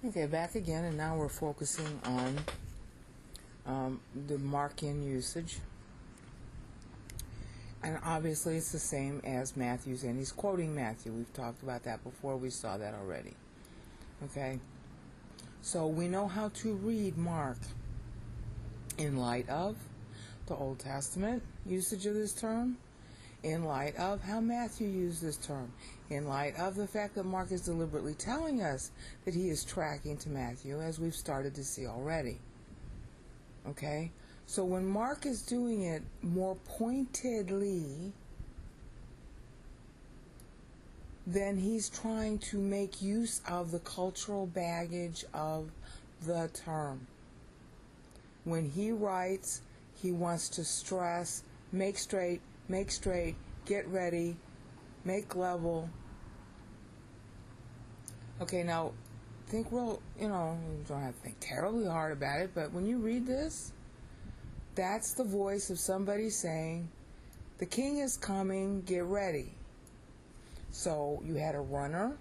Okay, back again, and now we're focusing on the Markian usage. And obviously it's the same as Matthew's, and he's quoting Matthew. We've talked about that before. We saw that already. Okay? So we know how to read Mark in light of the Old Testament usage of this term, in light of how Matthew used this term, in light of the fact that Mark is deliberately telling us that he is tracking to Matthew, as we've started to see already. Okay? So when Mark is doing it more pointedly, then he's trying to make use of the cultural baggage of the term. When he writes, he wants to stress, make straight, get ready, make level. Okay, now, think real, you don't have to think terribly hard about it, but when you read this, that's the voice of somebody saying, the king is coming, get ready. So you had a runner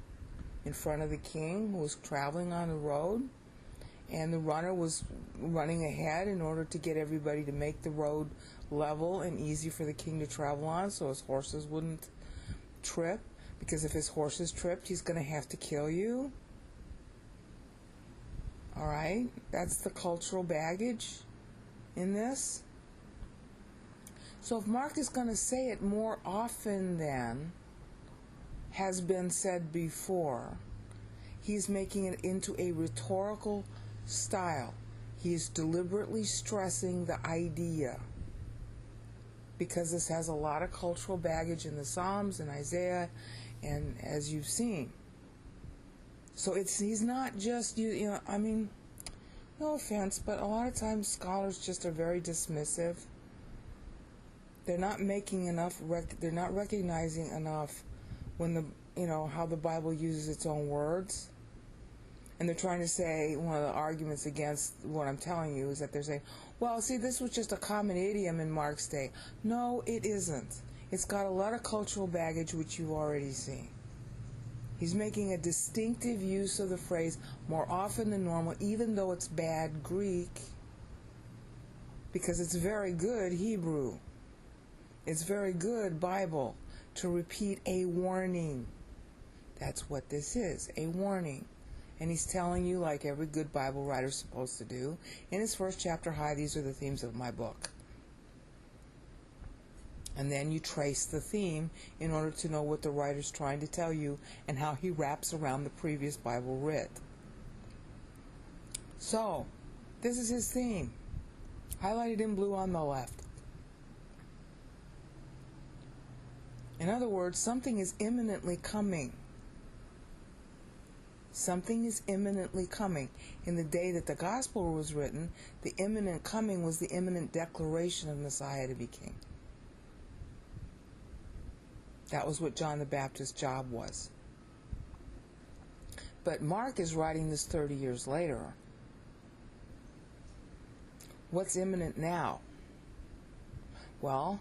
in front of the king who was traveling on the road, and the runner was running ahead in order to get everybody to make the road level and easy for the king to travel on so his horses wouldn't trip, because if his horses tripped, he's going to have to kill you. Alright? That's the cultural baggage in this. So if Mark is going to say it more often than has been said before, he's making it into a rhetorical style. He's deliberately stressing the idea, because this has a lot of cultural baggage in the Psalms and Isaiah, and as you've seen. So he's not just, no offense, but a lot of times scholars just are very dismissive. They're not making enough, they're not recognizing enough when how the Bible uses its own words. And they're trying to say, one of the arguments against what I'm telling you is that they're saying, well, see, this was just a common idiom in Mark's day. No, it isn't. It's got a lot of cultural baggage, which you've already seen. He's making a distinctive use of the phrase more often than normal, even though it's bad Greek, because it's very good Hebrew. It's very good Bible to repeat a warning. That's what this is, a warning. And he's telling you, like every good Bible writer is supposed to do, in his first chapter, hi, these are the themes of my book. And then you trace the theme in order to know what the writer's trying to tell you and how he wraps around the previous Bible writ. So, this is his theme, highlighted in blue on the left. In other words, something is imminently coming. Something is imminently coming. In the day that the gospel was written, the imminent coming was the imminent declaration of Messiah to be king. That was what John the Baptist's job was. But Mark is writing this 30 years later. What's imminent now? Well,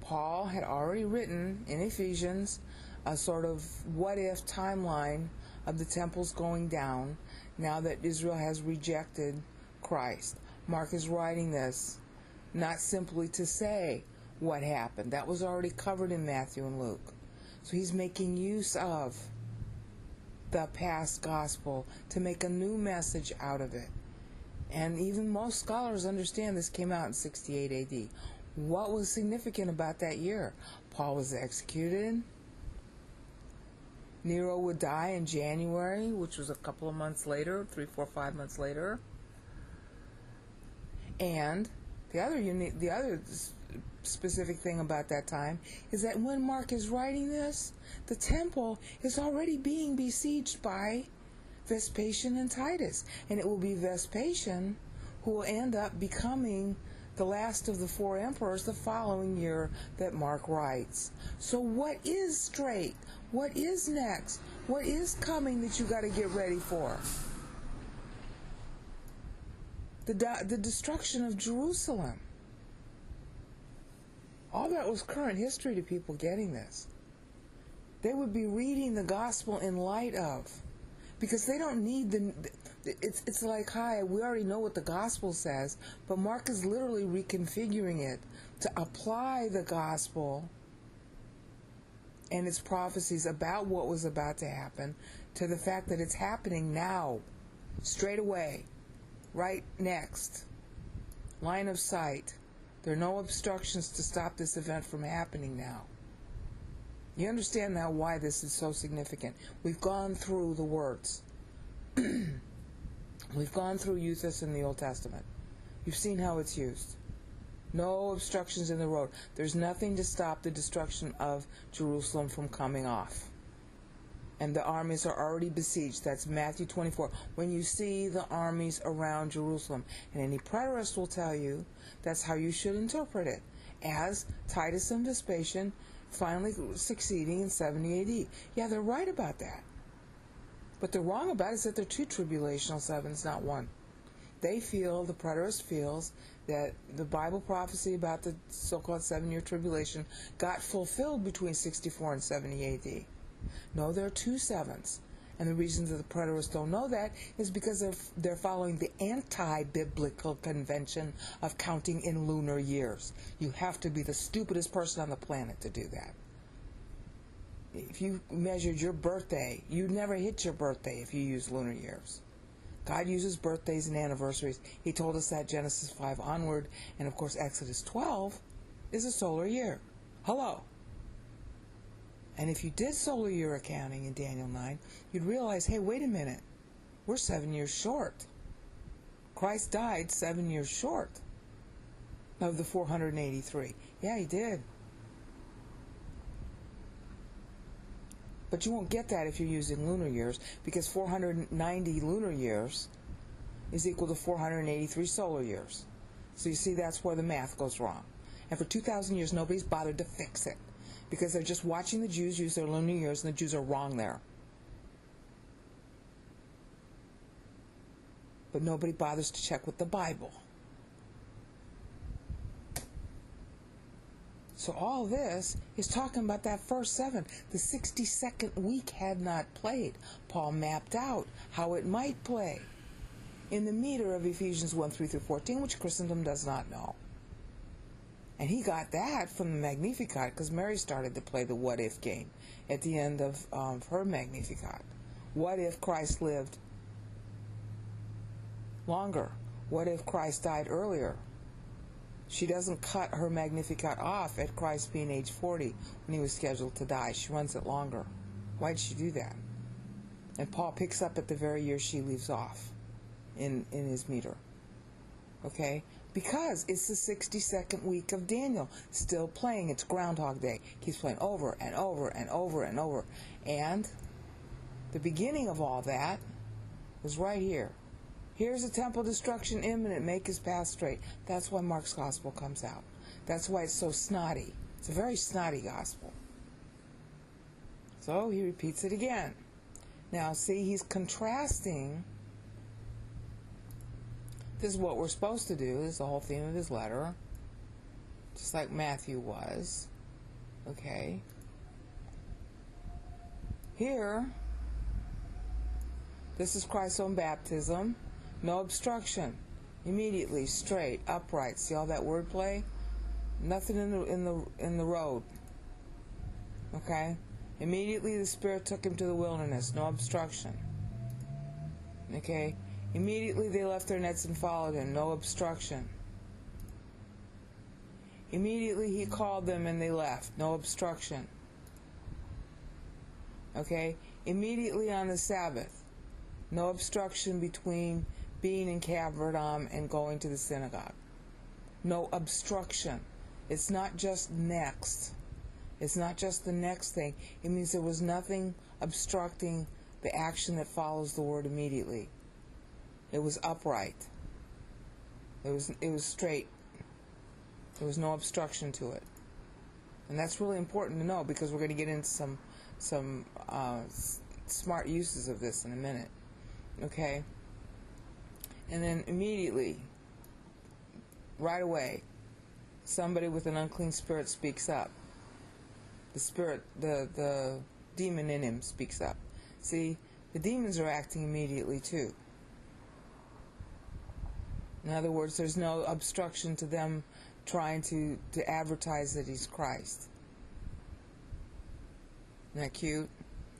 Paul had already written in Ephesians a sort of what-if timeline of the temples going down now that Israel has rejected Christ. Mark is writing this not simply to say what happened. That was already covered in Matthew and Luke. So he's making use of the past gospel to make a new message out of it. And even most scholars understand this came out in 68 AD. What was significant about that year? Paul was executed. Nero would die in January, which was a couple of months later, 3, 4, 5 months later. And the other specific thing about that time is that when Mark is writing this, the temple is already being besieged by Vespasian and Titus. And it will be Vespasian who will end up becoming the last of the 4 emperors the following year that Mark writes. So what is straight? What is next? What is coming that you got to get ready for? The destruction of Jerusalem. All that was current history to people getting this. They would be reading the gospel in light of. Because they don't need it's like, hi, we already know what the gospel says, but Mark is literally reconfiguring it to apply the gospel and its prophecies about what was about to happen to the fact that it's happening now, straight away, right next, line of sight. There are no obstructions to stop this event from happening now. You understand now why this is so significant. We've gone through the words. We've gone through EUTHUS in the Old Testament. You've seen how it's used. No obstructions in the road. There's nothing to stop the destruction of Jerusalem from coming off. And the armies are already besieged. That's Matthew 24. When you see the armies around Jerusalem. And any preterist will tell you that's how you should interpret it. As Titus and Vespasian finally succeeding in 70 AD. Yeah, they're right about that. But they're wrong about it is that they're two tribulational sevens, not one. They feel, the preterist feels, that the Bible prophecy about the so-called 7-year tribulation got fulfilled between 64 and 70 AD. No, there are two sevens. And the reason that the preterists don't know that is because they're following the anti-biblical convention of counting in lunar years. You have to be the stupidest person on the planet to do that. If you measured your birthday, you'd never hit your birthday if you use lunar years. God uses birthdays and anniversaries. He told us that Genesis 5 onward, and of course Exodus 12 is a solar year. Hello. And if you did solar year accounting in Daniel 9, you'd realize, hey, wait a minute. We're 7 years short. Christ died 7 years short of the 483. Yeah, he did. But you won't get that if you're using lunar years, because 490 lunar years is equal to 483 solar years. So you see, that's where the math goes wrong. And for 2,000 years, nobody's bothered to fix it, because they're just watching the Jews use their lunar years, and the Jews are wrong there. But nobody bothers to check with the Bible. So all this is talking about that first 7. The 62nd week had not played. Paul mapped out how it might play in the meter of Ephesians 1:3-14, which Christendom does not know. And he got that from the Magnificat, because Mary started to play the what-if game at the end of her Magnificat. What if Christ lived longer? What if Christ died earlier? She doesn't cut her Magnificat off at Christ being age 40 when he was scheduled to die. She runs it longer. Why did she do that? And Paul picks up at the very year she leaves off in his meter. Okay? Because it's the 62nd week of Daniel. Still playing. It's Groundhog Day. Keeps playing over and over and over and over. And the beginning of all that was right here. Here's a temple destruction imminent. Make his path straight. That's why Mark's gospel comes out. That's why it's so snotty. It's a very snotty gospel. So he repeats it again. Now, see, he's contrasting. This is what we're supposed to do. This is the whole theme of his letter. Just like Matthew was. Okay. Here, this is Christ's own baptism. No obstruction. Immediately, straight, upright. See all that wordplay? Nothing in the road. Okay? Immediately the Spirit took him to the wilderness. No obstruction. Okay? Immediately they left their nets and followed him. No obstruction. Immediately he called them and they left. No obstruction. Okay? Immediately on the Sabbath. No obstruction between being in Caverdom and going to the synagogue. No obstruction. It's not just next. It's not just the next thing. It means there was nothing obstructing the action that follows the word immediately. It was upright. It was straight. There was no obstruction to it. And that's really important to know, because we're going to get into some smart uses of this in a minute. Okay? And then immediately, right away, somebody with an unclean spirit speaks up. The spirit, the demon in him speaks up. See, the demons are acting immediately too. In other words, there's no obstruction to them trying to advertise that he's Christ. Isn't that cute?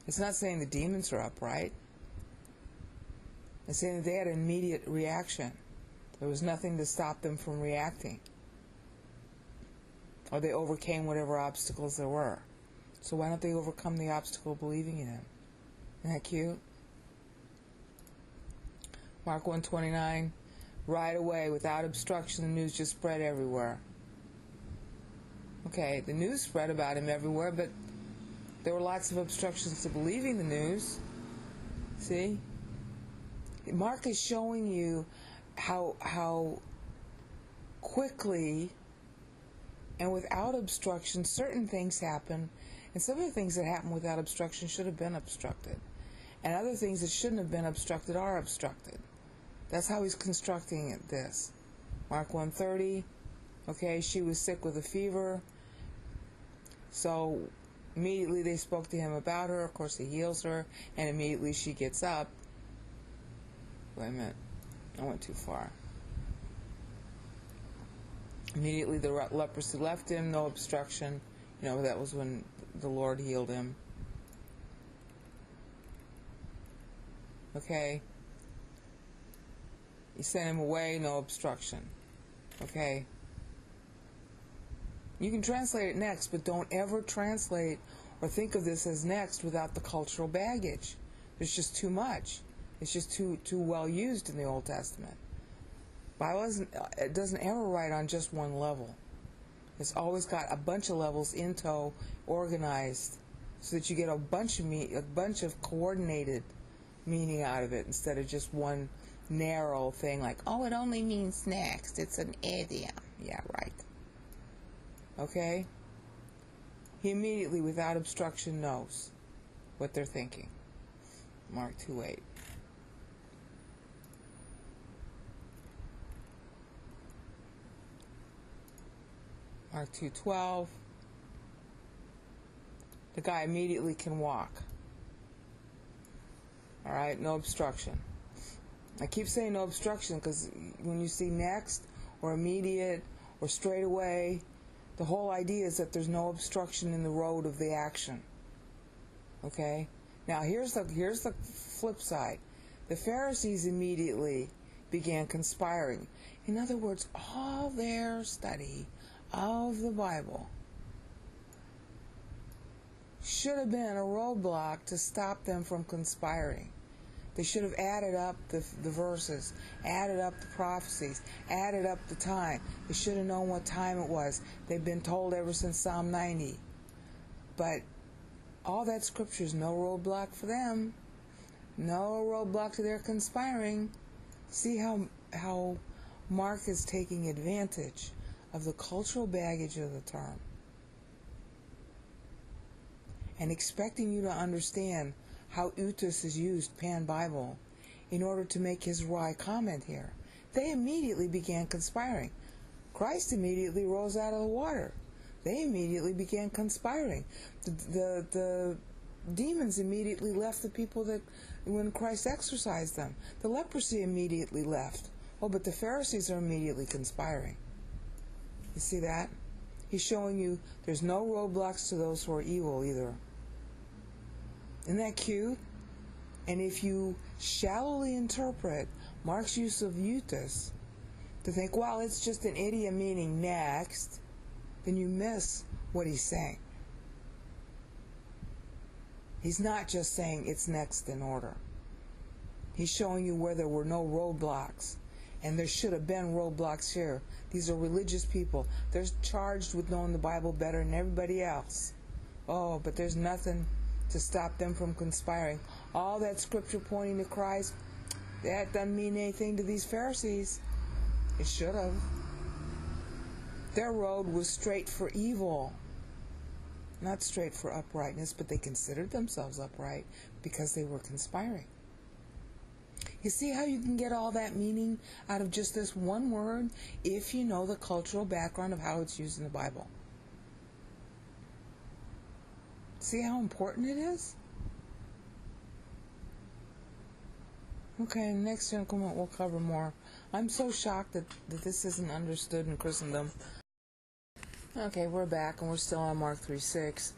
It's not saying the demons are upright. It's saying that they had an immediate reaction. There was nothing to stop them from reacting. Or they overcame whatever obstacles there were. So why don't they overcome the obstacle of believing in him? Isn't that cute? Mark 1:29, right away, without obstruction, the news just spread everywhere. Okay, the news spread about him everywhere, but there were lots of obstructions to believing the news. See? Mark is showing you how quickly and without obstruction certain things happen, and some of the things that happen without obstruction should have been obstructed, and other things that shouldn't have been obstructed are obstructed. That's how he's constructing this. Mark 1:30, okay, she was sick with a fever, so immediately they spoke to him about her. Of course, he heals her, and immediately she gets up. Wait a minute, I went too far. Immediately the leprosy left him, no obstruction. You know, that was when the Lord healed him. Okay. He sent him away, no obstruction. Okay. You can translate it next, but don't ever translate or think of this as next without the cultural baggage. There's just too much. It's just too well used in the Old Testament. Bible doesn't ever write on just one level. It's always got a bunch of levels in tow, organized, so that you get a bunch of coordinated meaning out of it instead of just one narrow thing like, oh, it only means next. It's an idiom. Yeah, right. Okay? He immediately, without obstruction, knows what they're thinking. Mark 2:8. Mark 2:12. The guy immediately can walk. All right, no obstruction. I keep saying no obstruction because when you see next or immediate or straight away, the whole idea is that there's no obstruction in the road of the action. Okay? Now here's the flip side. The Pharisees immediately began conspiring. In other words, all their study of the Bible should have been a roadblock to stop them from conspiring. They should have added up the verses, added up the prophecies, added up the time. They should have known what time it was. They've been told ever since Psalm 90. But all that scripture is no roadblock for them. No roadblock to their conspiring. See how Mark is taking advantage of the cultural baggage of the term and expecting you to understand how EUTHUS is used, Pan Bible, in order to make his wry comment here. They immediately began conspiring. Christ immediately rose out of the water. They immediately began conspiring. The demons immediately left the people that when Christ exorcised them. The leprosy immediately left. Oh, but the Pharisees are immediately conspiring. You see that? He's showing you there's no roadblocks to those who are evil either. Isn't that cute? And if you shallowly interpret Mark's use of EUTHUS to think, well, it's just an idiom meaning next, then you miss what he's saying. He's not just saying it's next in order. He's showing you where there were no roadblocks. And there should have been roadblocks here. These are religious people. They're charged with knowing the Bible better than everybody else. Oh, but there's nothing to stop them from conspiring. All that scripture pointing to Christ, that doesn't mean anything to these Pharisees. It should have. Their road was straight for evil, not straight for uprightness, but they considered themselves upright because they were conspiring. You see how you can get all that meaning out of just this one word if you know the cultural background of how it's used in the Bible. See how important it is? Okay, next increment we'll cover more. I'm so shocked that this isn't understood in Christendom. Okay, we're back and we're still on Mark 3:6.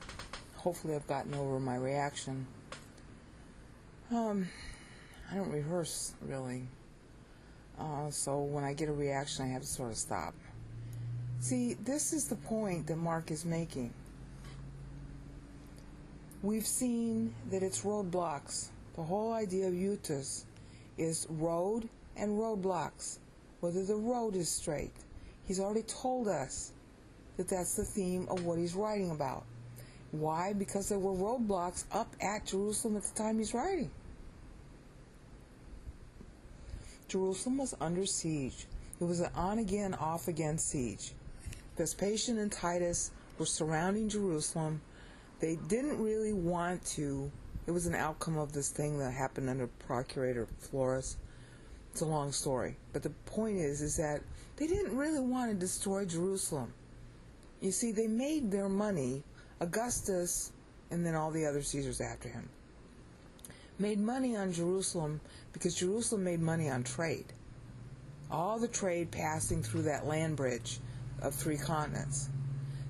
Hopefully I've gotten over my reaction. I don't rehearse, really. So when I get a reaction, I have to sort of stop. See, this is the point that Mark is making. We've seen that it's roadblocks. The whole idea of EUTHUS is road and roadblocks, whether the road is straight. He's already told us that that's the theme of what he's writing about. Why? Because there were roadblocks up at Jerusalem at the time he's writing. Jerusalem was under siege. It was an on-again, off-again siege. Vespasian and Titus were surrounding Jerusalem. They didn't really want to. It was an outcome of this thing that happened under Procurator Florus. It's a long story. But the point is that they didn't really want to destroy Jerusalem. You see, they made their money, Augustus and then all the other Caesars after him, made money on Jerusalem because Jerusalem made money on trade. All the trade passing through that land bridge of 3 continents.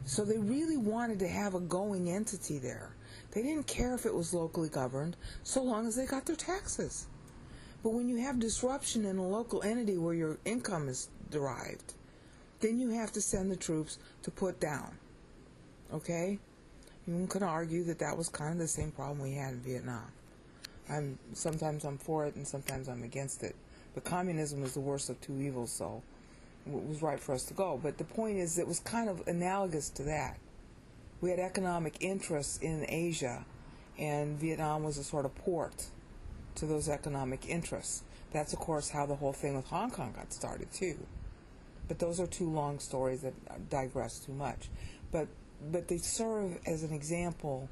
So they really wanted to have a going entity there. They didn't care if it was locally governed, so long as they got their taxes. But when you have disruption in a local entity where your income is derived, then you have to send the troops to put down. Okay? You can argue that that was kind of the same problem we had in Vietnam. Sometimes I'm for it and sometimes I'm against it. But communism is the worst of 2 evils, so it was right for us to go. But the point is, it was kind of analogous to that. We had economic interests in Asia, and Vietnam was a sort of port to those economic interests. That's, of course, how the whole thing with Hong Kong got started, too. But those are 2 long stories that digress too much. But they serve as an example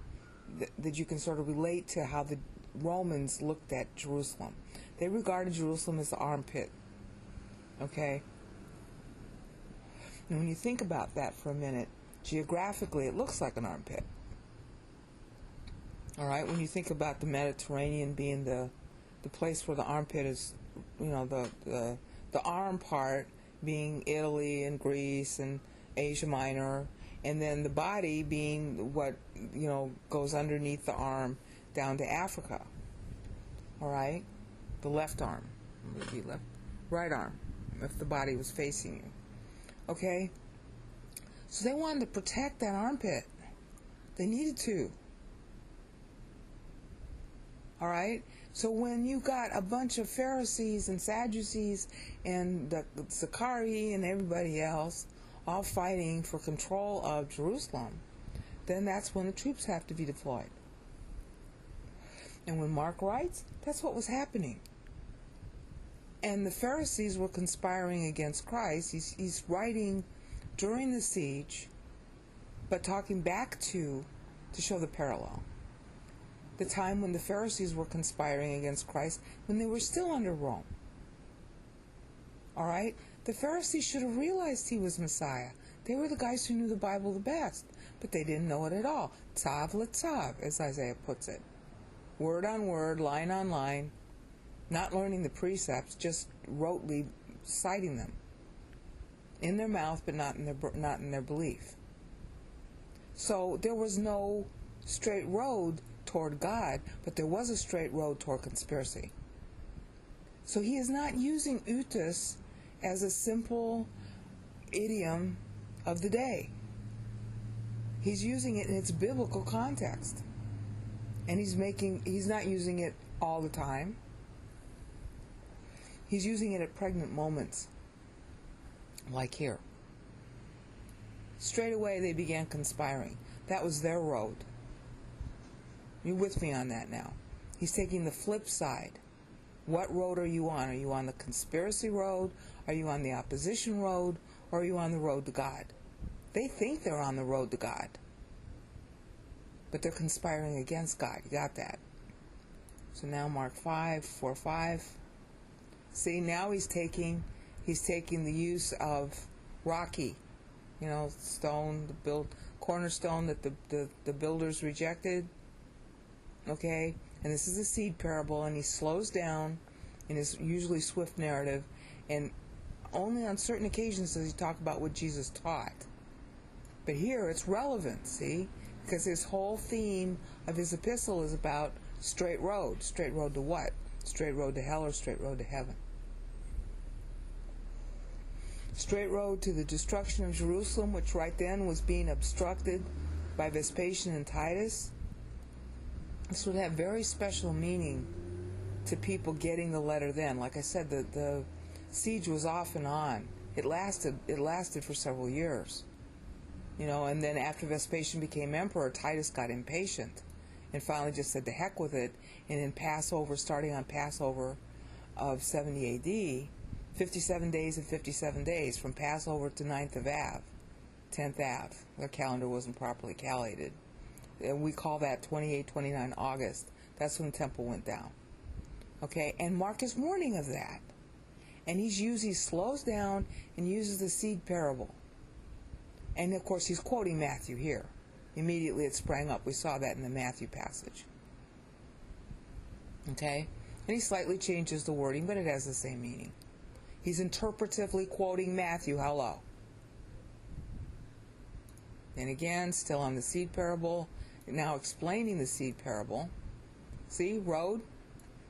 that you can sort of relate to how the Romans looked at Jerusalem. They regarded Jerusalem as the armpit. Okay? And when you think about that for a minute, geographically it looks like an armpit. All right? When you think about the Mediterranean being the place where the armpit is, you know, the arm part being Italy and Greece and Asia Minor, and then the body being what, you know, goes underneath the arm down to Africa. All right? The left arm. Maybe right arm, if the body was facing you. Okay? So they wanted to protect that armpit. They needed to. All right? So when you got a bunch of Pharisees and Sadducees and the Sicarii and everybody else all fighting for control of Jerusalem, then that's when the troops have to be deployed. And when Mark writes, that's what was happening. And the Pharisees were conspiring against Christ. He's writing during the siege, but talking back to show the parallel. The time when the Pharisees were conspiring against Christ, when they were still under Rome. All right? The Pharisees should have realized he was Messiah. They were the guys who knew the Bible the best, but they didn't know it at all. Tzav letzav, as Isaiah puts it. Word on word, line on line, not learning the precepts, just rotely citing them in their mouth, but not in their belief. So there was no straight road toward God, but there was a straight road toward conspiracy. So he is not using EUTHUS as a simple idiom of the day. He's using it in its biblical context. And he's not using it all the time. He's using it at pregnant moments, like here. Straight away they began conspiring. That was their road. You're with me on that now. He's taking the flip side. What road are you on? Are you on the conspiracy road? Are you on the opposition road? Or are you on the road to God? They think they're on the road to God, but they're conspiring against God. You got that? So now Mark 4:5. See, now he's taking the use of rocky, stone, the cornerstone that the builders rejected. Okay, and this is a seed parable, and he slows down in his usually swift narrative, and only on certain occasions does he talk about what Jesus taught. But here it's relevant, see? Because his whole theme of his epistle is about straight road. Straight road to what? Straight road to hell or straight road to heaven? Straight road to the destruction of Jerusalem, which right then was being obstructed by Vespasian and Titus. This would have very special meaning to people getting the letter then. Like I said, the siege was off and on. It lasted for several years. And then after Vespasian became emperor, Titus got impatient and finally just said, to heck with it. And in Passover, starting on Passover of 70 A.D., 57 days and 57 days, from Passover to 9th of Av, 10th Av. Their calendar wasn't properly calculated. And we call that 28, 29 August. That's when the temple went down. Okay, and Mark is warning of that. And he slows down and uses the seed parable. And of course he's quoting Matthew here. Immediately it sprang up. We saw that in the Matthew passage. Okay? And he slightly changes the wording, but it has the same meaning. He's interpretively quoting Matthew. Hello. And again, still on the seed parable, now explaining the seed parable. See, road?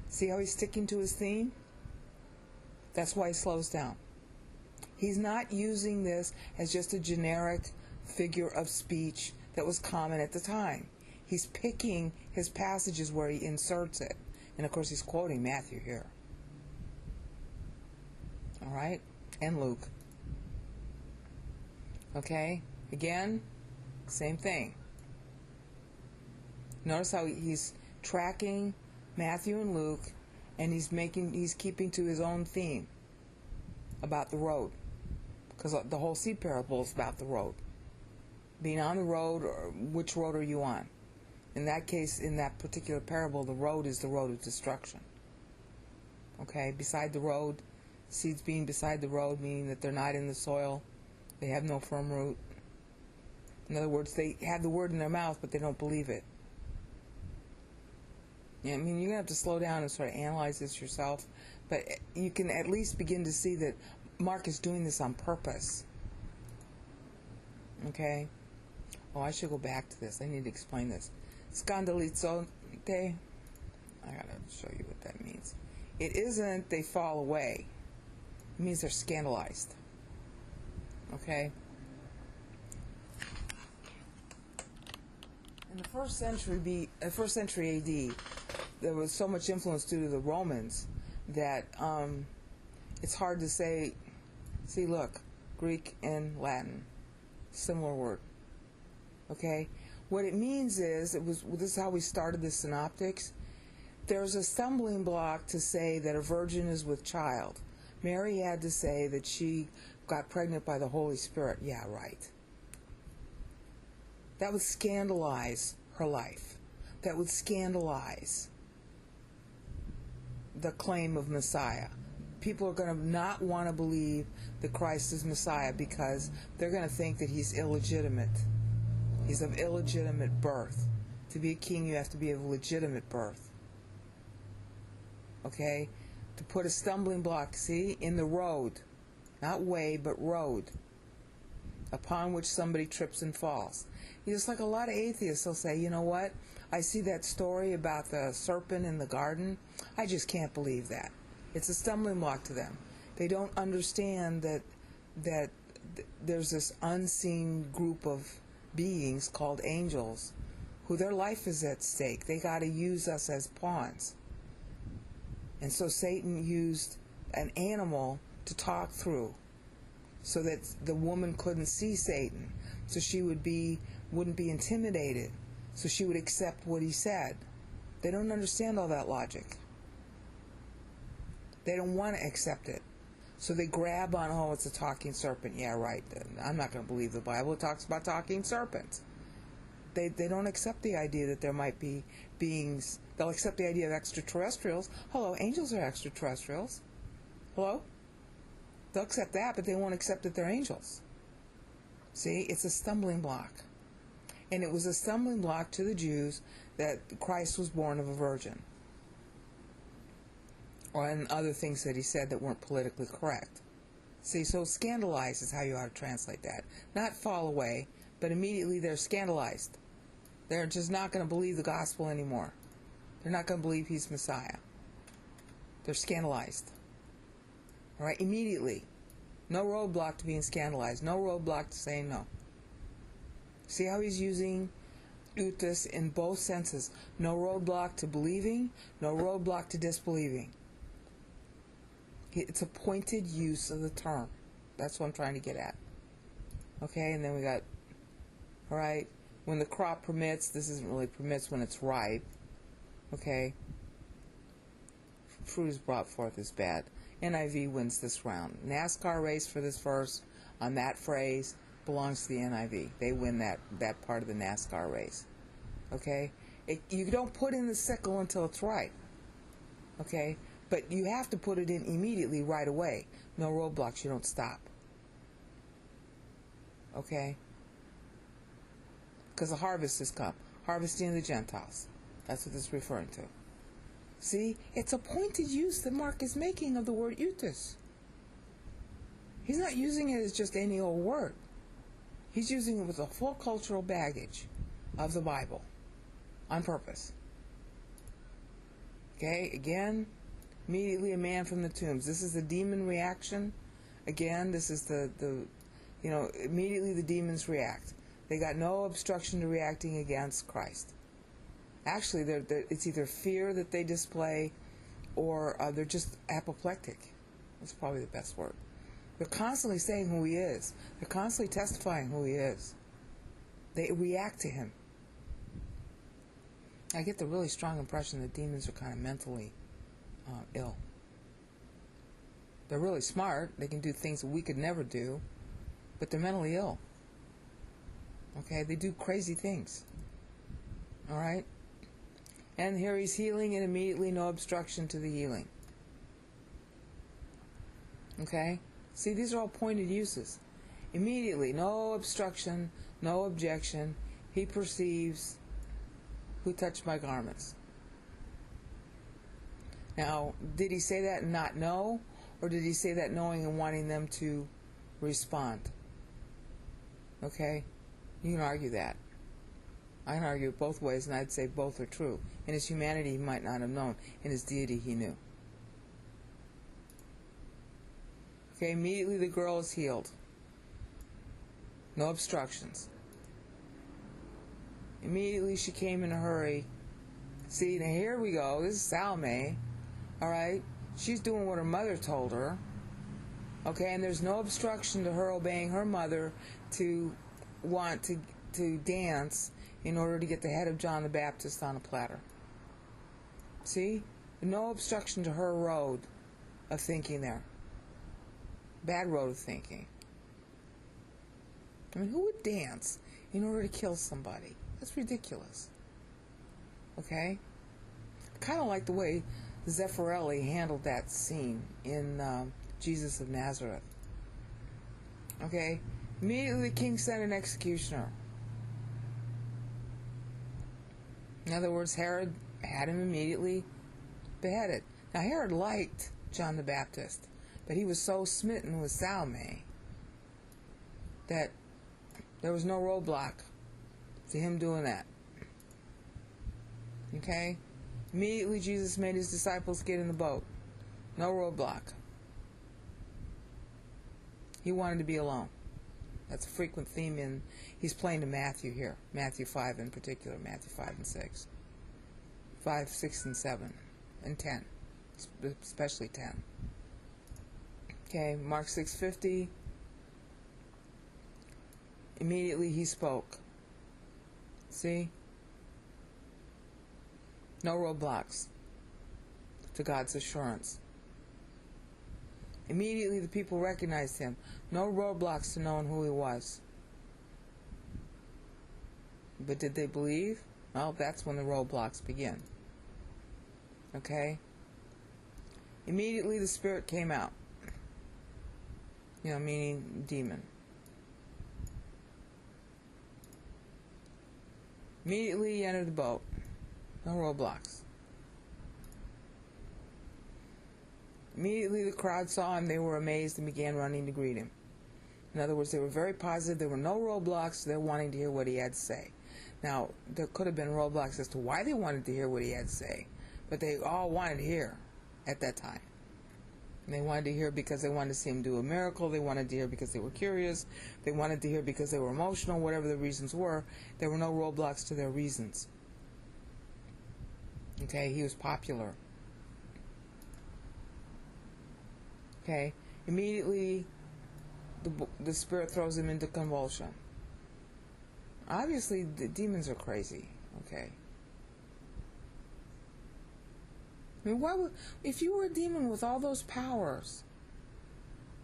See how he's sticking to his theme? That's why he slows down. He's not using this as just a generic figure of speech that was common at the time. He's picking his passages where he inserts it. And of course he's quoting Matthew here. All right? And Luke. Okay? Again, same thing. Notice how he's tracking Matthew and Luke, and he's keeping to his own theme about the road. Because the whole seed parable is about the road. Being on the road, or which road are you on? In that case, in that particular parable, the road is the road of destruction. Okay? Beside the road, seeds being beside the road, meaning that they're not in the soil. They have no firm root. In other words, they have the word in their mouth, but they don't believe it. Yeah, I mean, you're going to have to slow down and sort of analyze this yourself. But you can at least begin to see that Mark is doing this on purpose. Okay? Oh, I should go back to this. I need to explain this. Scandalizo te. I got to show you what that means. It isn't they fall away. It means they're scandalized. Okay? In the first century AD, there was so much influence due to the Romans that it's hard to say. See, look, Greek and Latin, similar word. Okay, what it means is this is how we started the synoptics. There's a stumbling block to say that a virgin is with child. Mary had to say that she got pregnant by the Holy Spirit. Yeah, right. That would scandalize her life. That would scandalize the claim of Messiah. People are going to not want to believe that Christ is Messiah because they're going to think that he's illegitimate. He's of illegitimate birth. To be a king, you have to be of legitimate birth. Okay? To put a stumbling block, see, in the road, not way, but road, upon which somebody trips and falls. Just like a lot of atheists, they'll say, you know what? I see that story about the serpent in the garden. I just can't believe that. It's a stumbling block to them. They don't understand that there's this unseen group of beings called angels who their life is at stake. They got to use us as pawns. And so Satan used an animal to talk through so that the woman couldn't see Satan. So she wouldn't be intimidated. So she would accept what he said. They don't understand all that logic. They don't want to accept it. So they grab on, oh, it's a talking serpent. Yeah, right. I'm not going to believe the Bible. It talks about talking serpents. They don't accept the idea that there might be beings. They'll accept the idea of extraterrestrials. Hello, angels are extraterrestrials. Hello? They'll accept that, but they won't accept that they're angels. See, it's a stumbling block. And it was a stumbling block to the Jews that Christ was born of a virgin. and other things that he said that weren't politically correct. See, so scandalized is how you ought to translate that. Not fall away, but immediately they're scandalized. They're just not going to believe the gospel anymore. They're not going to believe he's Messiah. They're scandalized. All right, immediately. No roadblock to being scandalized. No roadblock to saying no. See how he's using EUTHUS in both senses. No roadblock to believing, no roadblock to disbelieving. It's a pointed use of the term. That's what I'm trying to get at. Okay, and then we got, all right, when the crop permits, this isn't really permits when it's ripe. Okay, fruit is brought forth is bad. NIV wins this round. NASCAR race for this verse on that phrase belongs to the NIV. They win that part of the NASCAR race. Okay, you don't put in the sickle until it's ripe. Okay, but you have to put it in immediately, right away. No roadblocks. You don't stop. Okay, because the harvest has come. Harvesting the Gentiles. That's what this is referring to. See, it's a pointed use that Mark is making of the word EUTHUS. He's not using it as just any old word. He's using it with the full cultural baggage of the Bible on purpose. Okay, again, immediately a man from the tombs. This is the demon reaction. Again, this is immediately the demons react. They got no obstruction to reacting against Christ. Actually, it's either fear that they display or they're just apoplectic. That's probably the best word. They're constantly saying who he is. They're constantly testifying who he is. They react to him. I get the really strong impression that demons are kind of mentally ill. They're really smart. They can do things that we could never do, but they're mentally ill. Okay, they do crazy things. All right? And here he's healing, and immediately no obstruction to the healing. Okay? See, these are all pointed uses. Immediately, no obstruction, no objection. He perceives, who touched my garments? Now, did he say that and not know? Or did he say that knowing and wanting them to respond? Okay? You can argue that. I can argue it both ways, and I'd say both are true. In his humanity, he might not have known. In his deity, he knew. Okay, immediately the girl is healed. No obstructions. Immediately she came in a hurry. See, now here we go. This is Salome. All right? She's doing what her mother told her. Okay, and there's no obstruction to her obeying her mother to want to dance in order to get the head of John the Baptist on a platter. See? No obstruction to her road of thinking there. Bad road of thinking. I mean, who would dance in order to kill somebody? That's ridiculous. Okay? I kind of like the way Zeffirelli handled that scene in Jesus of Nazareth. Okay? Immediately the king sent an executioner. In other words, Herod had him immediately beheaded. Now, Herod liked John the Baptist, but he was so smitten with Salome that there was no roadblock to him doing that. Okay? Immediately Jesus made his disciples get in the boat. No roadblock. He wanted to be alone. That's a frequent theme in, he's playing to Matthew here. Matthew 5 in particular, Matthew 5 and 6. 5, 6, and 7, and 10. Especially 10. Okay, Mark 6:50. Immediately he spoke. See? No roadblocks to God's assurance. Immediately the people recognized him. No roadblocks to knowing who he was. But did they believe? Well, that's when the roadblocks begin. Okay? Immediately the spirit came out. Meaning demon. Immediately he entered the boat. No roadblocks. Immediately the crowd saw him, they were amazed and began running to greet him. In other words, they were very positive. There were no roadblocks to their wanting to hear what he had to say. Now, there could have been roadblocks as to why they wanted to hear what he had to say, but they all wanted to hear at that time. And they wanted to hear because they wanted to see him do a miracle. They wanted to hear because they were curious. They wanted to hear because they were emotional, whatever the reasons were. There were no roadblocks to their reasons. Okay, he was popular. Okay, immediately the spirit throws him into convulsion. Obviously, the demons are crazy. Okay. I mean, why would, if you were a demon with all those powers,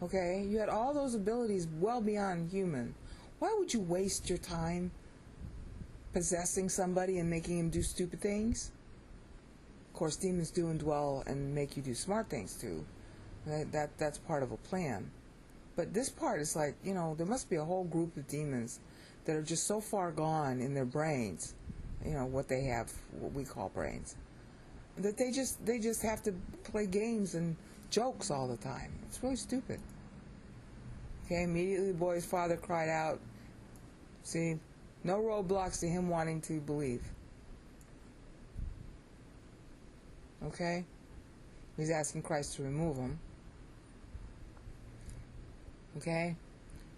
okay, you had all those abilities well beyond human, why would you waste your time possessing somebody and making him do stupid things? Of course, demons do indwell and make you do smart things too. That's part of a plan. But this part is like, you know, there must be a whole group of demons that are just so far gone in their brains, you know, what they have, what we call brains, that they just have to play games and jokes all the time. It's really stupid. Okay, immediately the boy's father cried out. See, no roadblocks to him wanting to believe. Okay? He's asking Christ to remove them. Okay?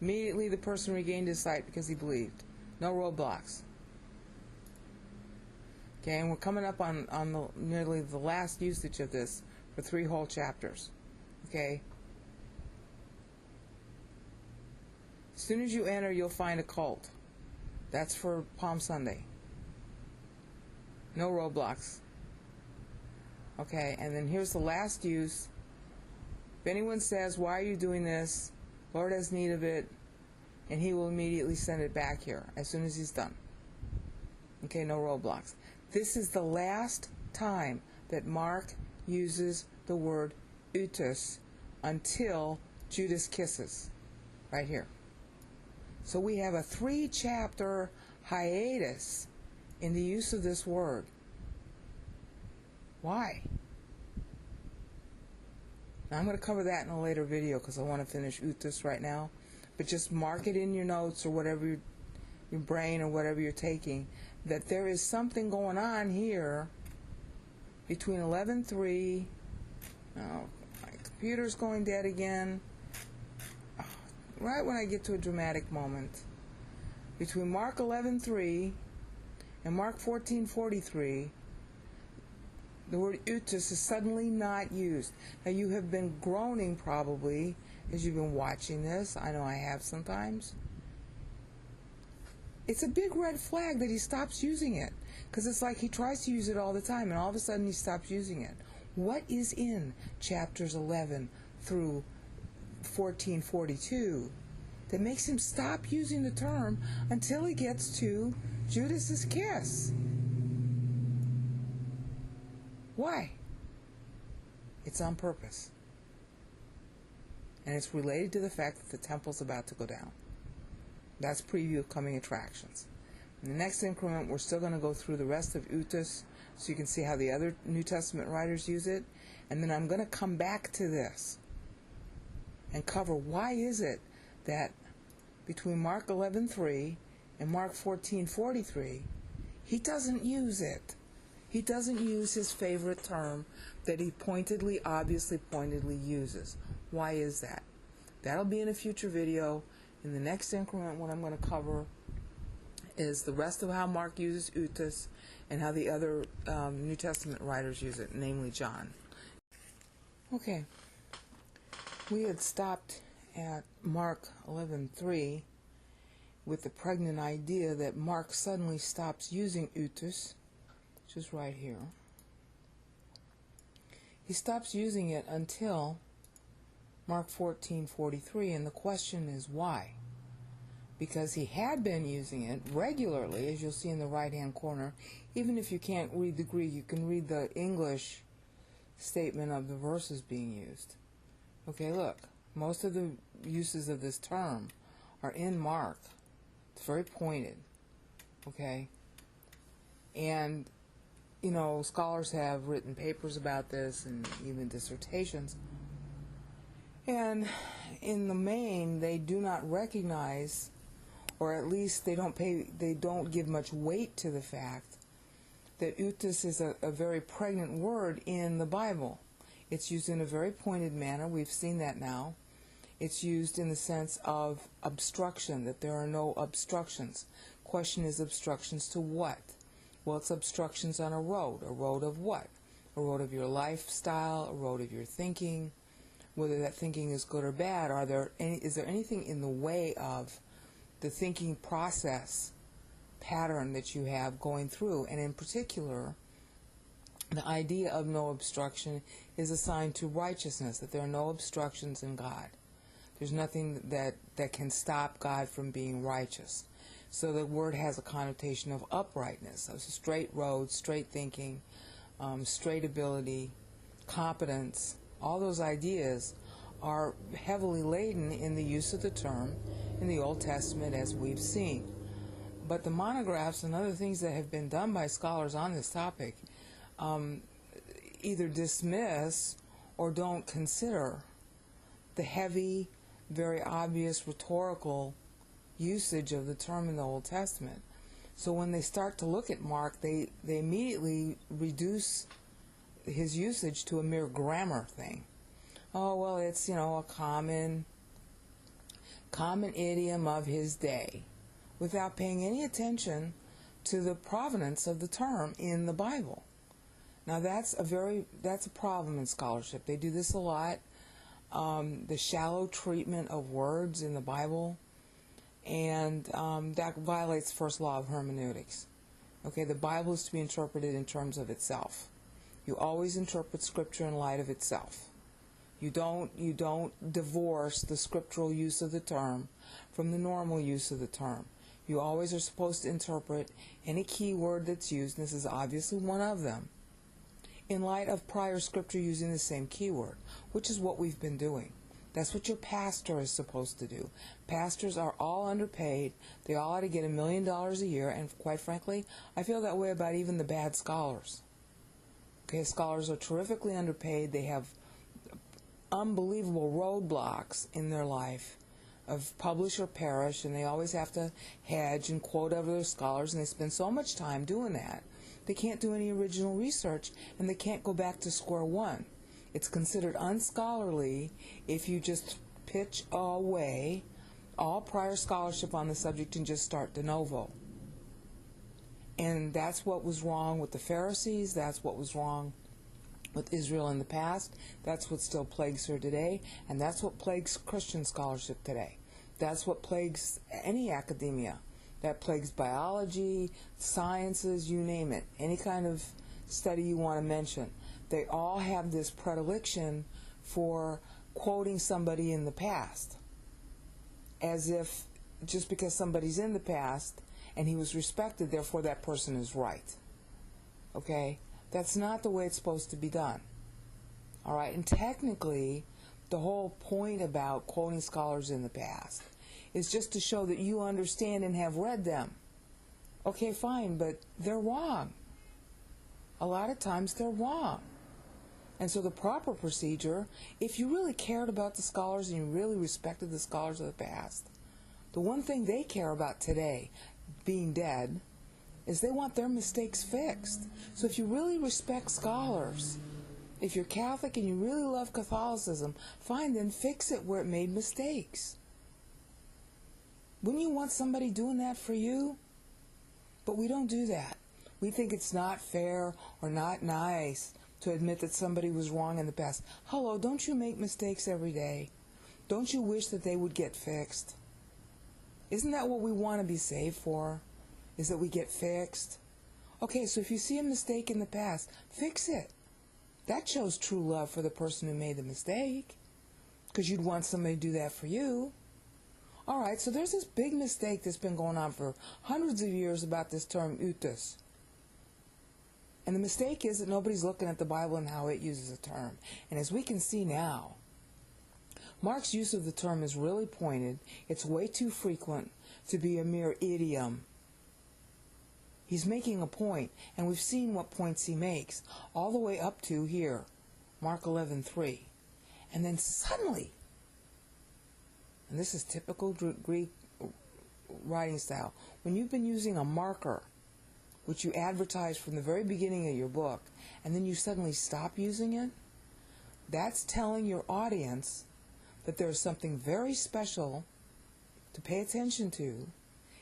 Immediately the person regained his sight because he believed. No roadblocks. Okay, and we're coming up on nearly the last usage of this for 3 whole chapters. Okay? As soon as you enter, you'll find a cult. That's for Palm Sunday. No roadblocks. Okay, and then here's the last use. If anyone says, why are you doing this? Lord has need of it, and he will immediately send it back here as soon as he's done. Okay, no roadblocks. This is the last time that Mark uses the word EUTHUS until Judas kisses. Right here. So we have a 3-chapter hiatus in the use of this word. Why? Now, I'm going to cover that in a later video because I want to finish EUTHUS right now. But just mark it in your notes or whatever your brain or whatever you're taking, that there is something going on here between 11:3. Oh, my computer's going dead again. Oh, right when I get to a dramatic moment. Between Mark 11:3 and Mark 14:43, the word EUTHUS is suddenly not used. Now, you have been groaning probably as you've been watching this. I know I have sometimes. It's a big red flag that he stops using it, because it's like he tries to use it all the time, and all of a sudden he stops using it. What is in chapters 11 through 14:42 that makes him stop using the term until he gets to Judas's kiss? Why? It's on purpose. And it's related to the fact that the temple's about to go down. That's preview of coming attractions. In the next increment, we're still going to go through the rest of EUTHUS so you can see how the other New Testament writers use it. And then I'm going to come back to this and cover why is it that between Mark 11:3 and Mark 14:43, he doesn't use it. He doesn't use his favorite term that he obviously pointedly uses. Why is that? That'll be in a future video. In the next increment, what I'm going to cover is the rest of how Mark uses EUTHUS and how the other New Testament writers use it, namely John. Okay. We had stopped at Mark 11:3 with the pregnant idea that Mark suddenly stops using EUTHUS, which is right here. He stops using it until Mark 14:43, and the question is why? Because he had been using it regularly, as you'll see in the right-hand corner. Even if you can't read the Greek, you can read the English statement of the verses being used. Okay, look, most of the uses of this term are in Mark. It's very pointed, okay? And, you know, scholars have written papers about this and even dissertations And in the main, they do not recognize, or at least they don't give much weight to the fact that EUTHUS is a very pregnant word in the Bible. It's used in a very pointed manner. We've seen that now. It's used in the sense of obstruction, that there are no obstructions. Question is, obstructions to what? Well, it's obstructions on a road. A road of what? A road of your lifestyle, a road of your thinking, whether that thinking is good or bad. Is there anything in the way of the thinking process pattern that you have going through? And in particular, the idea of no obstruction is assigned to righteousness, that there are no obstructions in God. There's nothing that can stop God from being righteous. So the word has a connotation of uprightness, of straight road, straight thinking, straight ability, competence. All those ideas are heavily laden in the use of the term in the Old Testament, as we've seen. But the monographs and other things that have been done by scholars on this topic either dismiss or don't consider the heavy, very obvious rhetorical usage of the term in the Old Testament. So when they start to look at Mark, they immediately reduce his usage to a mere grammar thing. Oh, well, it's, a common idiom of his day, without paying any attention to the provenance of the term in the Bible. Now that's a problem in scholarship. They do this a lot. The shallow treatment of words in the Bible, and that violates the first law of hermeneutics. Okay, the Bible is to be interpreted in terms of itself. You always interpret Scripture in light of itself. You don't divorce the scriptural use of the term from the normal use of the term. You always are supposed to interpret any key word that's used, and this is obviously one of them, in light of prior scripture using the same keyword, which is what we've been doing. That's what your pastor is supposed to do. Pastors are all underpaid. They all ought to get $1 million a year, and quite frankly, I feel that way about even the bad scholars. Okay, scholars are terrifically underpaid. They have unbelievable roadblocks in their life of publish or perish, and they always have to hedge and quote other scholars, and they spend so much time doing that. They can't do any original research, and they can't go back to square one. It's considered unscholarly if you just pitch away all prior scholarship on the subject and just start de novo. And that's what was wrong with the Pharisees. That's what was wrong with Israel in the past. That's what still plagues her today, and that's what plagues Christian scholarship today. That's what plagues any academia. That plagues biology, sciences, you name it. Any kind of study you want to mention. They all have this predilection for quoting somebody in the past, as if just because somebody's in the past and he was respected, therefore that person is right. Okay? That's not the way it's supposed to be done. All right? And technically, the whole point about quoting scholars in the past is just to show that you understand and have read them. Okay, fine, but they're wrong. A lot of times they're wrong. And so the proper procedure, if you really cared about the scholars and you really respected the scholars of the past, the one thing they care about today, being dead, is they want their mistakes fixed. So if you really respect scholars, if you're Catholic and you really love Catholicism, fine, then fix it where it made mistakes. Wouldn't you want somebody doing that for you? But we don't do that. We think it's not fair or not nice to admit that somebody was wrong in the past. Hello, don't you make mistakes every day? Don't you wish that they would get fixed? Isn't that what we want to be saved for? Is that we get fixed? Okay, so if you see a mistake in the past, fix it. That shows true love for the person who made the mistake, because you'd want somebody to do that for you. All right, so there's this big mistake that's been going on for hundreds of years about this term EUTHUS. And the mistake is that nobody's looking at the Bible and how it uses a term. And as we can see now, Mark's use of the term is really pointed. It's way too frequent to be a mere idiom. He's making a point, and we've seen what points he makes, all the way up to here, Mark 11:3. And then suddenly, and this is typical Greek writing style, when you've been using a marker, which you advertise from the very beginning of your book, and then you suddenly stop using it, that's telling your audience that there's something very special to pay attention to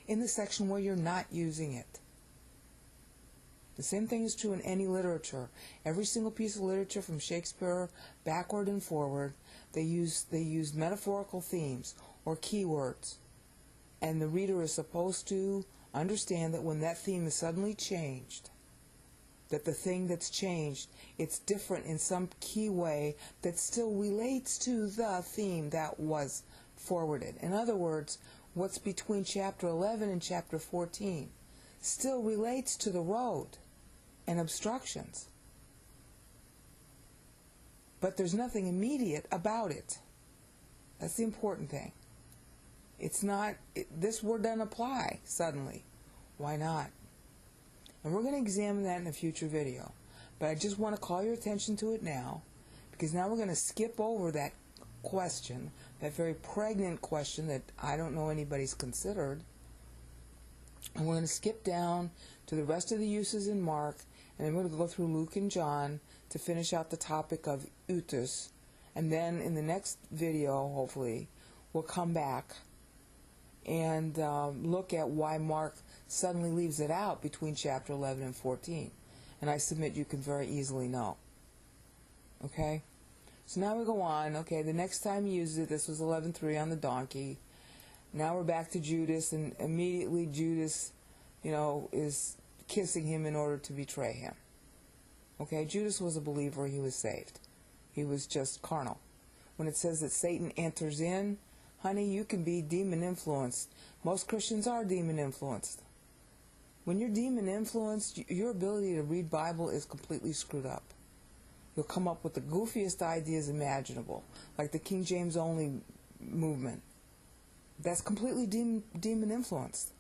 in the section where you're not using it. The same thing is true in any literature. Every single piece of literature from Shakespeare backward and forward, they use metaphorical themes or keywords. And the reader is supposed to understand that when that theme is suddenly changed, that the thing that's changed, it's different in some key way that still relates to the theme that was forwarded. In other words, what's between chapter 11 and chapter 14 still relates to the road and obstructions. But there's nothing immediate about it. That's the important thing. It's not, this word doesn't apply suddenly. Why not? And we're going to examine that in a future video. But I just want to call your attention to it now, because now we're going to skip over that question, that very pregnant question that I don't know anybody's considered. And we're going to skip down to the rest of the uses in Mark, and then we're going to go through Luke and John to finish out the topic of EUTHUS. And then in the next video, hopefully, we'll come back and look at why Mark suddenly leaves it out between chapter 11 and 14. And I submit you can very easily know. Okay? So now we go on. Okay, the next time he uses it, this was 11:3 on the donkey. Now we're back to Judas, and immediately Judas, is kissing him in order to betray him. Okay, Judas was a believer. He was saved. He was just carnal. When it says that Satan enters in, honey, you can be demon influenced. Most Christians are demon influenced. When you're demon influenced, your ability to read Bible is completely screwed up. You'll come up with the goofiest ideas imaginable, like the King James only movement. That's completely demon influenced.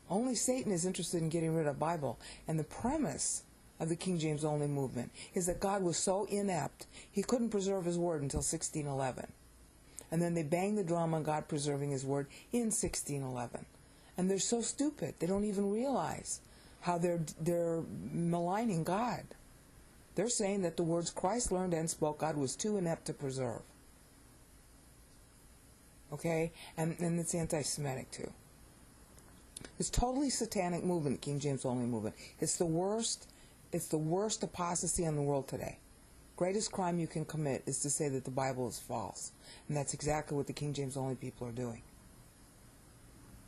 Only Satan is interested in getting rid of Bible. And the premise of the King James only movement is that God was so inept, he couldn't preserve his word until 1611. And then they bang the drum on God preserving his word in 1611. And they're so stupid, they don't even realize how they're maligning God. They're saying that the words Christ learned and spoke, God was too inept to preserve. Okay? And it's anti-Semitic too. It's totally satanic movement, King James only movement. It's the worst apostasy in the world today. Greatest crime you can commit is to say that the Bible is false. And that's exactly what the King James only people are doing.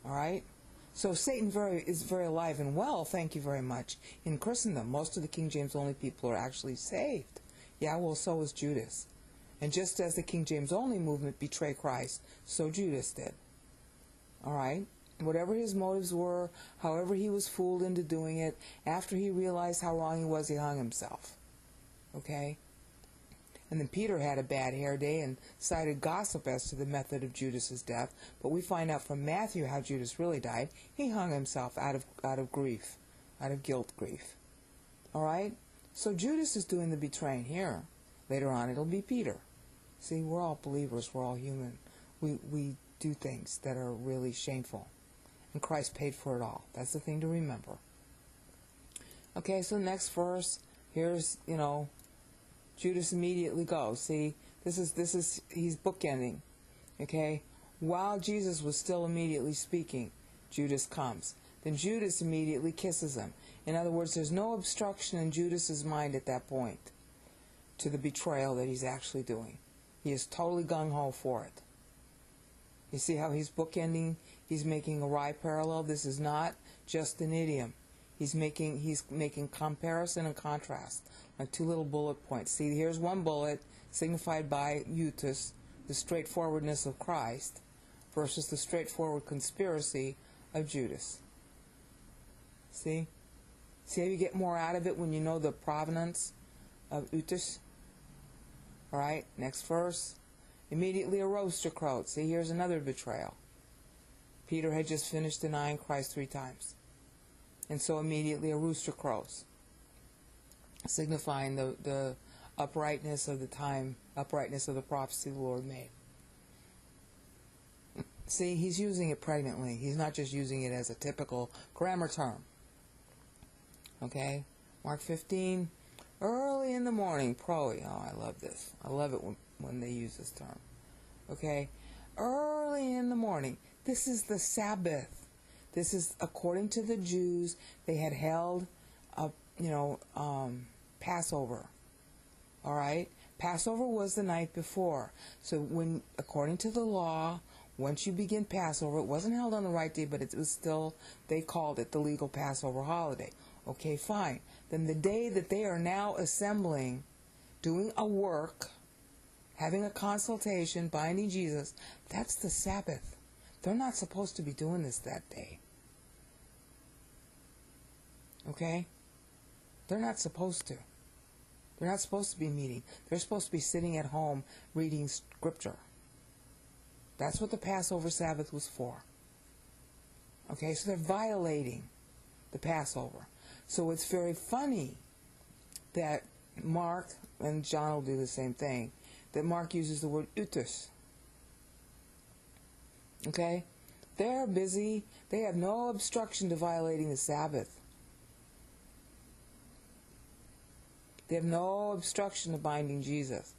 All right? So Satan is very alive and well, thank you very much, in Christendom. Most of the King James only people are actually saved. Yeah, well, so is Judas. And just as the King James only movement betrayed Christ, so Judas did. All right? Whatever his motives were, however he was fooled into doing it, after he realized how wrong he was, he hung himself. Okay? And then Peter had a bad hair day and cited gossip as to the method of Judas's death. But we find out from Matthew how Judas really died. He hung himself out of grief, out of guilt grief. All right? So Judas is doing the betraying here. Later on it'll be Peter. See, we're all believers. We're all human. We do things that are really shameful. And Christ paid for it all. That's the thing to remember. Okay, so the next verse, here's, Judas immediately goes. See, this is he's bookending. Okay? While Jesus was still immediately speaking, Judas comes. Then Judas immediately kisses him. In other words, there's no obstruction in Judas's mind at that point to the betrayal that he's actually doing. He is totally gung-ho for it. You see how he's bookending? He's making a wry parallel. This is not just an idiom. He's making comparison and contrast, like two little bullet points. See, here's one bullet signified by EUTHUS, the straightforwardness of Christ, versus the straightforward conspiracy of Judas. See? See how you get more out of it when you know the provenance of EUTHUS? All right, next verse. Immediately a rooster crowed. See, here's another betrayal. Peter had just finished denying Christ 3 times. And so immediately a rooster crows, signifying the uprightness of the time, uprightness of the prophecy the Lord made. See, he's using it pregnantly. He's not just using it as a typical grammar term. Okay? Mark 15, early in the morning, Prov. Oh, I love this. I love it when they use this term. Okay? Early in the morning. This is the Sabbath. This is, according to the Jews, they had held a, Passover. All right? Passover was the night before. So when, according to the law, once you begin Passover, it wasn't held on the right day, but it was still, they called it the legal Passover holiday. Okay, fine. Then the day that they are now assembling, doing a work, having a consultation, binding Jesus, that's the Sabbath. They're not supposed to be doing this that day. Okay? They're not supposed to. They're not supposed to be meeting. They're supposed to be sitting at home reading Scripture. That's what the Passover Sabbath was for. Okay, so they're violating the Passover. So it's very funny that Mark, and John will do the same thing, that Mark uses the word EUTHUS. Okay? They're busy. They have no obstruction to violating the Sabbath. They have no obstruction to binding Jesus.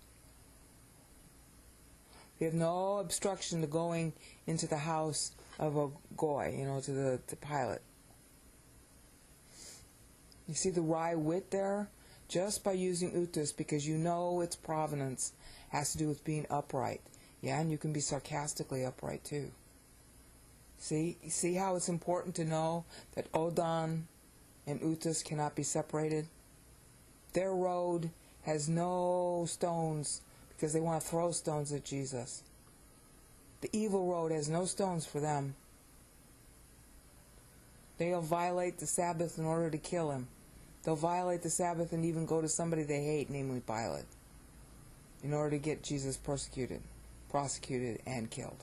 They have no obstruction to going into the house of a goy, to Pilate. You see the wry wit there? Just by using EUTHUS, because you know its provenance has to do with being upright. Yeah, and you can be sarcastically upright too. See how it's important to know that Odon and EUTHUS cannot be separated? Their road has no stones because they want to throw stones at Jesus. The evil road has no stones for them. They'll violate the Sabbath in order to kill him. They'll violate the Sabbath and even go to somebody they hate, namely Pilate, in order to get Jesus persecuted, prosecuted, and killed.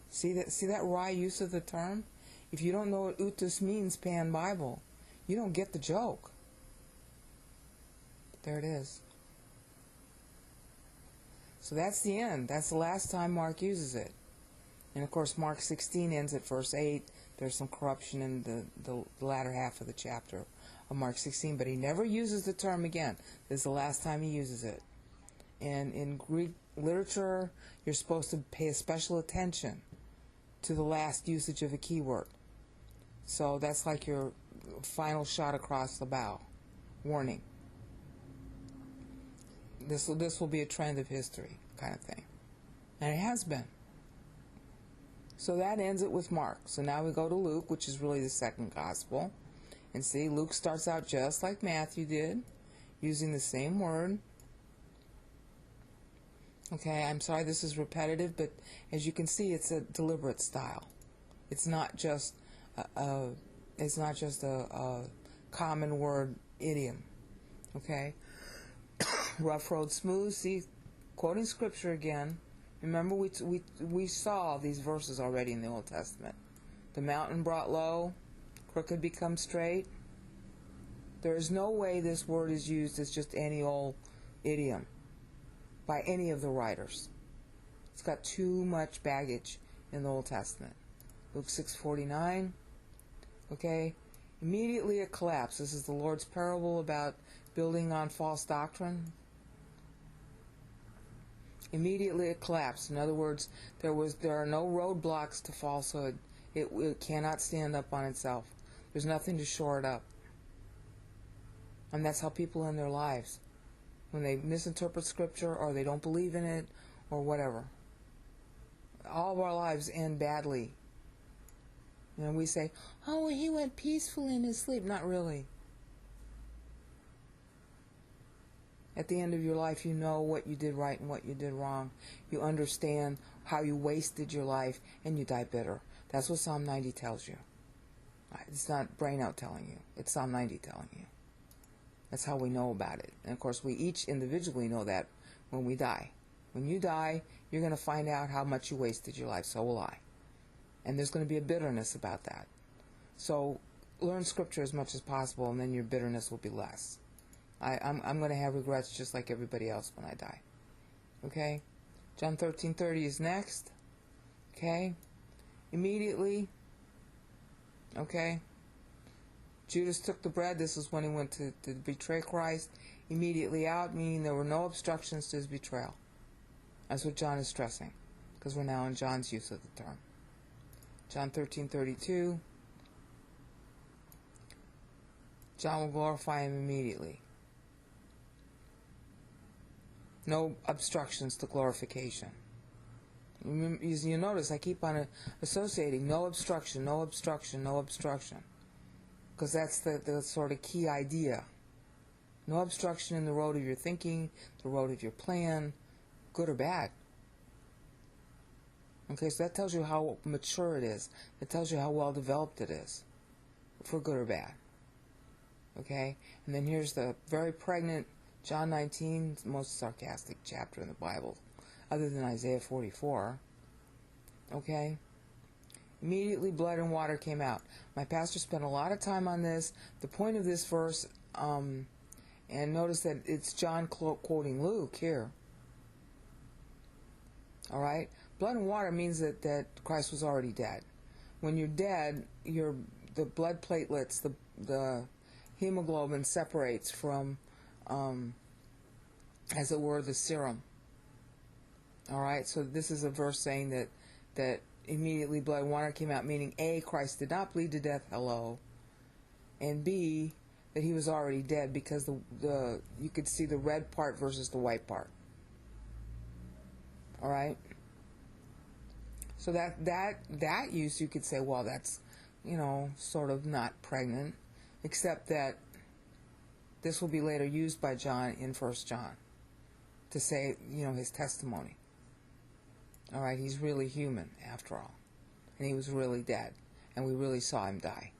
See that wry use of the term? If you don't know what EUTHUS means, Pan Bible, you don't get the joke. There it is. So that's the end. That's the last time Mark uses it. And of course, Mark 16 ends at verse 8. There's some corruption in the latter half of the chapter of Mark 16, but he never uses the term again. This is the last time he uses it. And in Greek literature, you're supposed to pay special attention to the last usage of a keyword. So that's like your final shot across the bow. Warning. This will be a trend of history kind of thing. And it has been. So that ends it with Mark. So now we go to Luke, which is really the second gospel. And see, Luke starts out just like Matthew did, using the same word. Okay, I'm sorry this is repetitive, but as you can see, it's a deliberate style. It's not just a common word idiom. Okay? Rough road smooth. See, quoting scripture again. Remember, we saw these verses already in the Old Testament. The mountain brought low, crooked become straight. There is no way this word is used as just any old idiom by any of the writers. It's got too much baggage in the Old Testament. Luke 6:49. Okay, immediately it collapsed. This is the Lord's parable about building on false doctrine. Immediately it collapsed. In other words, there are no roadblocks to falsehood. It cannot stand up on itself. There's nothing to shore it up. And that's how people end their lives. When they misinterpret Scripture or they don't believe in it or whatever. All of our lives end badly. And we say, oh, he went peacefully in his sleep. Not really. At the end of your life, you know what you did right and what you did wrong. You understand how you wasted your life, and you die bitter. That's what Psalm 90 tells you. It's not brain out telling you. It's Psalm 90 telling you. That's how we know about it. And of course, we each individually know that when we die. When you die, you're going to find out how much you wasted your life. So will I. And there's going to be a bitterness about that. So learn Scripture as much as possible, and then your bitterness will be less. I'm going to have regrets just like everybody else when I die. Okay? John 13:30 is next. Okay? Immediately, okay, Judas took the bread. This was when he went to betray Christ. Immediately out, meaning there were no obstructions to his betrayal. That's what John is stressing, because we're now in John's use of the term. John 13:32. John will glorify him immediately. No obstructions to glorification. You notice I keep on associating no obstruction, no obstruction, no obstruction. Because that's the sort of key idea. No obstruction in the road of your thinking, the road of your plan, good or bad. Okay, so that tells you how mature it is. It tells you how well developed it is, for good or bad. Okay, and then here's the very pregnant John 19, the most sarcastic chapter in the Bible, other than Isaiah 44. Okay, immediately blood and water came out. My pastor spent a lot of time on this. The point of this verse, and notice that it's John quoting Luke here. All right, blood and water means that Christ was already dead. When you're dead, the blood platelets, the hemoglobin separates from, as it were, the serum. All right, so this is a verse saying that immediately blood and water came out, meaning A, Christ did not bleed to death, hello, and B, that he was already dead, because you could see the red part versus the white part. All right, so that use, you could say, well, that's, sort of not pregnant, except that this will be later used by John in 1 John to say, his testimony. All right, he's really human after all, and he was really dead, and we really saw him die.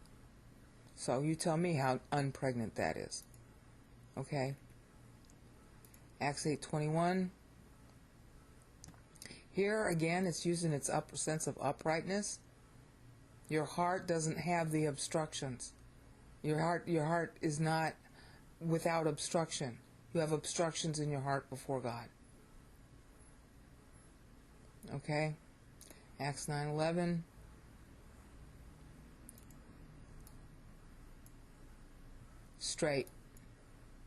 So you tell me how unpregnant that is. Okay. Acts 8:21. Here again, it's using its sense of uprightness. Your heart doesn't have the obstructions. Your heart is not without obstruction. You have obstructions in your heart before God. Okay? Acts 9:11. Straight.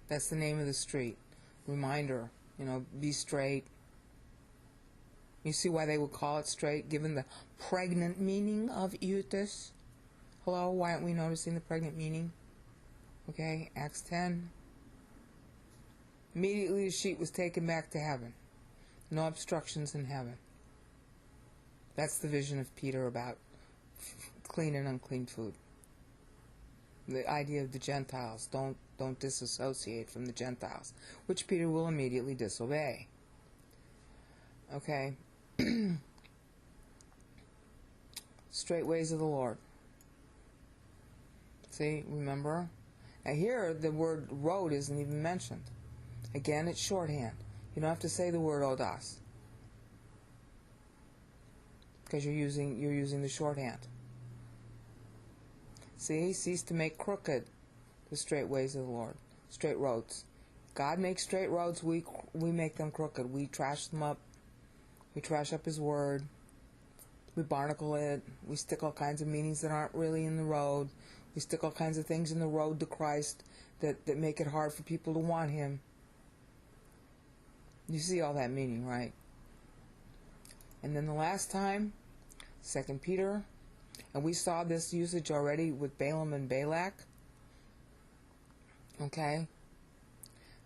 That's the name of the street. Reminder, be straight. You see why they would call it straight, given the pregnant meaning of EUTHUS? Hello, why aren't we noticing the pregnant meaning? Okay, Acts 10. Immediately the sheep was taken back to heaven. No obstructions in heaven. That's the vision of Peter about clean and unclean food. The idea of the Gentiles. Don't disassociate from the Gentiles, which Peter will immediately disobey. Okay. Straight ways of the Lord. See, remember? Now here, the word road isn't even mentioned. Again, it's shorthand. You don't have to say the word odos, because you're using the shorthand. See, cease to make crooked the straight ways of the Lord, straight roads. God makes straight roads. We make them crooked. We trash them up. We trash up His word. We barnacle it. We stick all kinds of meanings that aren't really in the road. We stick all kinds of things in the road to Christ that make it hard for people to want Him. You see all that meaning, right? And then the last time, 2 Peter, and we saw this usage already with Balaam and Balak. Okay?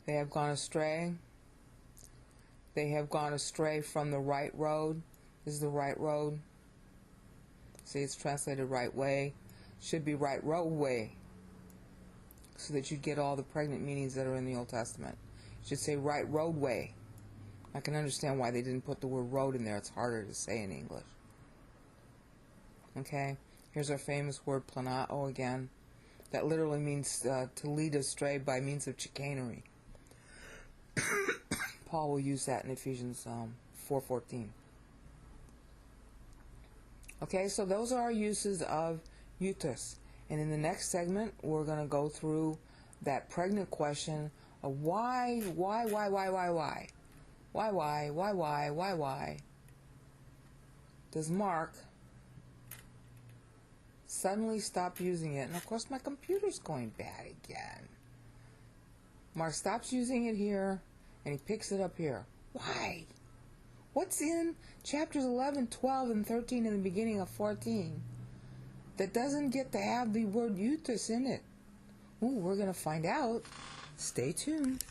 They have gone astray. They have gone astray from the right road. This is the right road. See, it's translated right way. Should be right roadway, so that you get all the pregnant meanings that are in the Old Testament. It should say right roadway. I can understand why they didn't put the word road in there. It's harder to say in English. Okay, here's our famous word planao again. That literally means to lead astray by means of chicanery. Paul will use that in Ephesians 4:14. Okay, so those are our uses of EUTHUS. And in the next segment, we're going to go through that pregnant question of why does Mark suddenly stopped using it. And of course my computer's going bad again. Mark stops using it here, and he picks it up here. Why? What's in chapters 11, 12, and 13 in the beginning of 14 that doesn't get to have the word EUTHUS in it? Ooh, we're going to find out. Stay tuned.